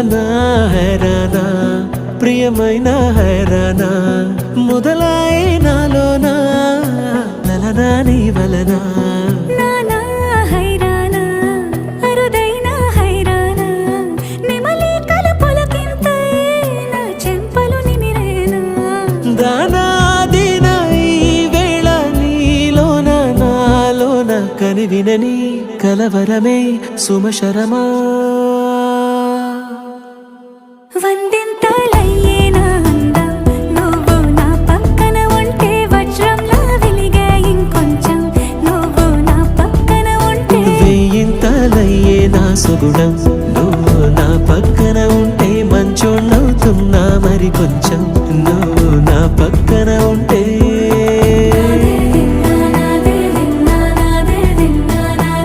నా హైరానా ప్రియమైన హైరానా మొదలాయే నాలోనా నలనా నీ వలనా కని వినని కలవరమే సుమశరమా వందింతలయ్యేనా అందం నువ్వు నా పక్కన ఉంటే వజ్రంలా వెలిగే ఇంకొంచెం నువ్వు నా పక్కన ఉంటే వెయ్యింతలయ్యేనా సుగుణం